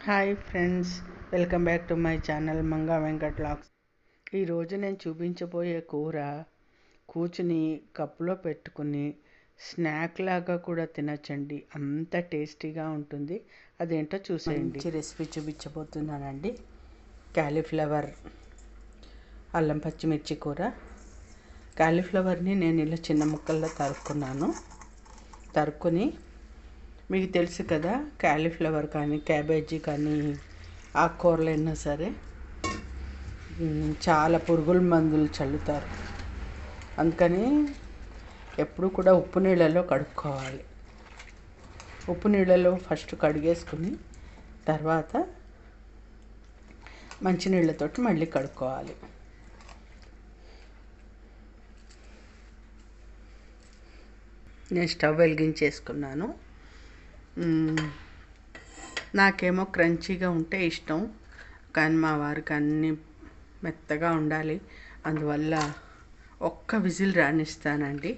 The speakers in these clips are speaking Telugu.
Hi friends, welcome back to my channel Manga Venkat vlogs. ఈరోజు నేను చూపించబోయే కూర కూర్చుని కప్పులో పెట్టుకుని స్నాక్ లాగా కూడా తినచ్చండి. అంత టేస్టీగా ఉంటుంది. అదేంటో చూసేయండి. మంచి రెసిపీ చూపించబోతున్నానండి. క్యాలీఫ్లవర్ అల్లం పచ్చిమిర్చి కూర. క్యాలీఫ్లవర్ని నేను ఇలా చిన్న ముక్కల్లో తరుక్కుని మీకు తెలుసు కదా, క్యాలీఫ్లవర్ కానీ క్యాబేజీ కానీ ఆకుకూరలు అయినా సరే చాలా పురుగుల మందులు చల్లుతారు. అందుకని ఎప్పుడు కూడా ఉప్పు నీళ్ళలో కడుక్కోవాలి. ఉప్పు నీళ్ళలో ఫస్ట్ కడిగేసుకుని తర్వాత మంచినీళ్ళతోటి మళ్ళీ కడుక్కోవాలి. నేను స్టవ్ వెలిగించేసుకున్నాను. నాకేమో క్రంచీగా ఉంటే ఇష్టం, కానీ మా వారికి అన్నీ మెత్తగా ఉండాలి. అందువల్ల ఒక్క విజిల్ రానిస్తానండి.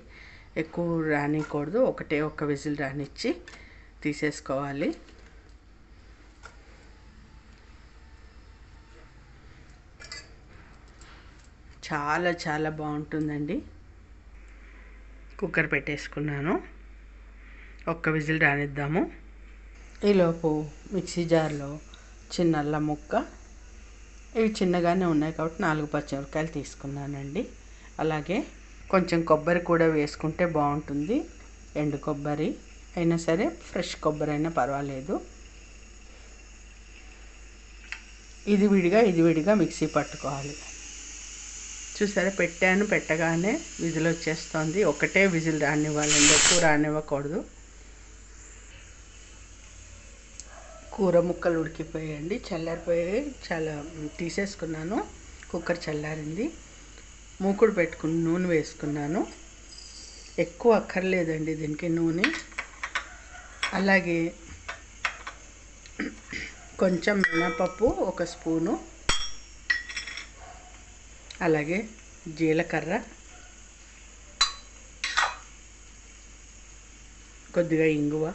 ఎక్కువ రానికూడదు. ఒక్క విజిల్ రానిచ్చి తీసేసుకోవాలి. చాలా చాలా బాగుంటుందండి. కుక్కర్ పెట్టేసుకున్నాను. ఒక్క విజిల్ రానిద్దాము. ఈలోపు మిక్సీ జార్లో చిన్న అల్లం ముక్క, ఇవి చిన్నగానే ఉన్నాయి కాబట్టి 4 పచ్చిమిరపకాయలు తీసుకున్నానండి. అలాగే కొంచెం కొబ్బరి కూడా వేసుకుంటే బాగుంటుంది. ఎండు కొబ్బరి అయినా సరే, ఫ్రెష్ కొబ్బరి అయినా పర్వాలేదు. ఇది విడిగా మిక్సీ పట్టుకోవాలి. చూసారా, పెట్టగానే విజిల్ వచ్చేస్తుంది. ఒకటే విజిల్ రానివ్వాలండి, ఎక్కువ రానివ్వకూడదు. కూర ముక్కలు ఉడికిపోయాయండి, చల్లారిపోయాయి. చాలా తీసేసుకున్నాను. కుక్కర్ చల్లారింది. మూకుడు పెట్టుకుని నూనె వేసుకున్నాను. ఎక్కువ అక్కర్లేదండి దీనికి నూనె. అలాగే కొంచెం మినపప్పు 1 స్పూను, అలాగే జీలకర్ర, కొద్దిగా ఇంగువ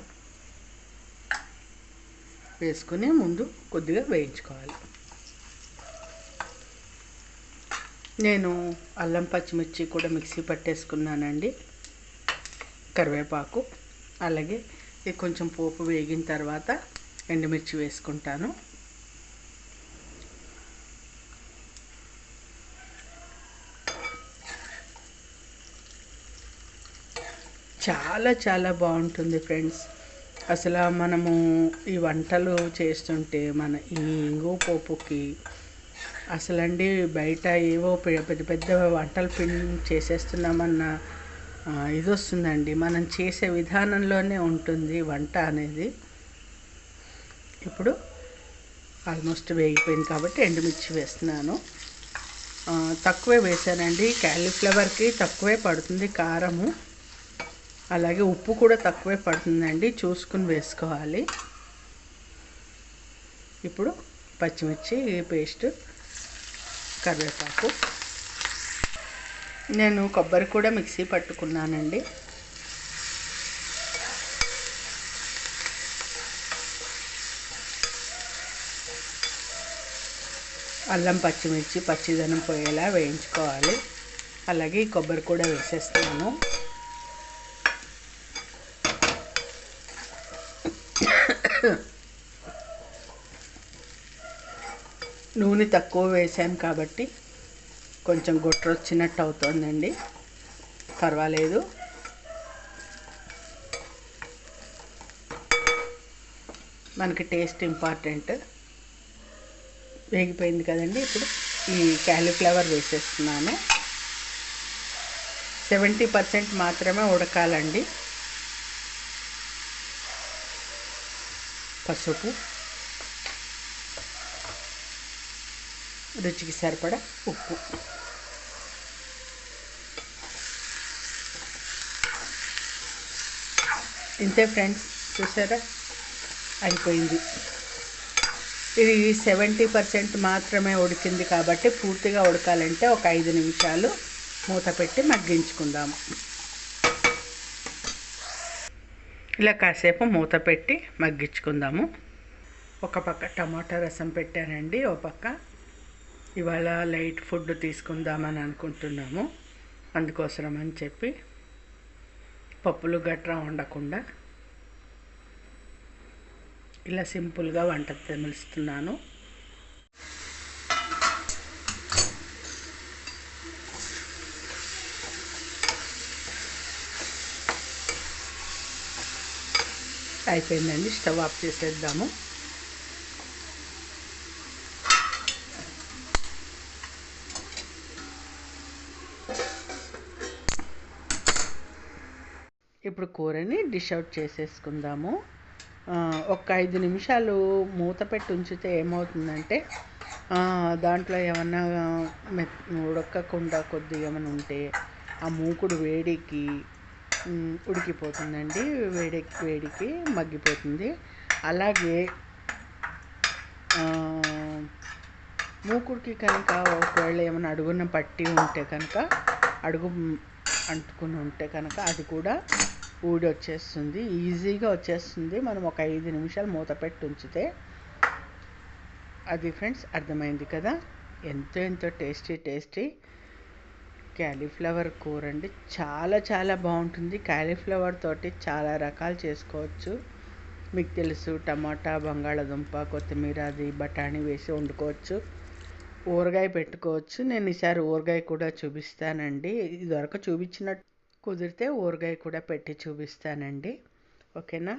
వేసుకుని ముందు కొద్దిగా వేయించుకోవాలి. నేను అల్లం పచ్చిమిర్చి కూడా మిక్సీ పట్టేసుకున్నానండి. కరివేపాకు, అలాగే ఇది కొంచెం పోపు వేగిన తర్వాత ఎండుమిర్చి వేసుకుంటాను. చాలా చాలా బాగుంటుంది ఫ్రెండ్స్. అసలు మనము ఈ వంటలు చేస్తుంటే మన ఈ ఇంగు పోపుకి అసలండి బయట ఏవో పెద్ద పెద్ద వంటలు చేసేస్తున్నామన్న ఇది వస్తుందండి. మనం చేసే విధానంలోనే ఉంటుంది వంట అనేది. ఇప్పుడు ఆల్మోస్ట్ వేగిపోయింది కాబట్టి ఎండుమిర్చి వేస్తున్నాను. తక్కువే వేసానండి. క్యాలీఫ్లవర్కి తక్కువే పడుతుంది కారము. అలాగే ఉప్పు కూడా తక్కువే పడుతుందండి, చూసుకుని వేసుకోవాలి. ఇప్పుడు పచ్చిమిర్చి పేస్ట్, కరివేపాకు, నేను కొబ్బరి కూడా మిక్సీ పట్టుకున్నానండి. అల్లం పచ్చిమిర్చి పచ్చిదనం పోయేలా వేయించుకోవాలి. అలాగే ఈ కొబ్బరి కూడా వేసేస్తున్నాను. నూనె తక్కువ వేసాను కాబట్టి కొంచెం గొట్ర వచ్చినట్టు అవుతుందండి, పర్వాలేదు. మనకి టేస్ట్ ఇంపార్టెంట్. వేగిపోయింది కదండి. ఇప్పుడు ఈ క్యాలీఫ్లవర్ వేసేస్తున్నాను. 70% మాత్రమే ఉడకాలండి. పసుపు, రుచికి సరిపడా ఉప్పు, ఇంతే ఫ్రెండ్స్. చూసారా, అయిపోయింది. ఇది 70% మాత్రమే ఉడికింది కాబట్టి పూర్తిగా ఉడకాలంటే ఒక 5 నిమిషాలు మూత పెట్టి మగ్గించుకుందాము. ఇలా కాసేపు మూత పెట్టి మగ్గించుకుందాము. ఒక పక్క టమాటా రసం పెట్టానండి. ఓ పక్క ఇవాళ లైట్ ఫుడ్ తీసుకుందామని అనుకుంటున్నాము. అందుకోసం అని చెప్పి పప్పులు గట్రా వండకుండా ఇలా సింపుల్గా వంట తెలుస్తున్నాను. అయిపోయిందండి, స్టవ్ ఆఫ్ చేసేద్దాము. ఇప్పుడు కూరని డిష్ అవుట్ చేసేసుకుందాము. ఒక 5 నిమిషాలు మూత పెట్టి ఉంచితే ఏమవుతుందంటే దాంట్లో ఏమన్నా ఉడకకుండా కొద్దిగా ఏమైనా ఉంటే ఆ మూకుడు వేడికి ఉడికిపోతుందండి. వేడికి మగ్గిపోతుంది. అలాగే మూకుడికి కనుక ఒకవేళ ఏమైనా అడుగున పట్టి ఉంటే కనుక, అడుగు అంటుకుని ఉంటే కనుక అది కూడా ఊడి వచ్చేస్తుంది, ఈజీగా వచ్చేస్తుంది. మనం ఒక 5 నిమిషాలు మూత పెట్టి ఉంచితే. అది ఫ్రెండ్స్, అర్థమైంది కదా. ఎంతో టేస్టీ క్యాలీఫ్లవర్ కూర అండి. చాలా చాలా బాగుంటుంది. క్యాలీఫ్లవర్ తోటి చాలా రకాలు చేసుకోవచ్చు. మీకు తెలుసు, టమాటా, బంగాళాదుంప, కొత్తిమీర, అది బఠానీ వేసి వండుకోవచ్చు. ఊరగాయ పెట్టుకోవచ్చు. నేను ఈసారి ఊరగాయ కూడా చూపిస్తానండి. ఇదివరకు చూపించినట్టు కుదిరితే ఊరగాయ కూడా పెట్టి చూపిస్తానండి. ఓకేనా.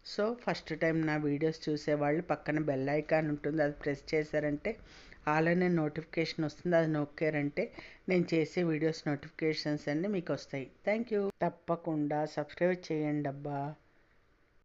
సో ఫస్ట్ టైం నా వీడియోస్ చూసేవాళ్ళు పక్కన బెల్ ఐకాన్ ఉంటుంది, అది ప్రెస్ చేశారంటే అలానే నోటిఫికేషన్ వస్తుంది. అది నొక్కారంటే నేను చేసే వీడియోస్ నోటిఫికేషన్స్ అన్నీ మీకు వస్తాయి. Thank you. తప్పకుండా సబ్స్క్రైబ్ చేయండి అబ్బా.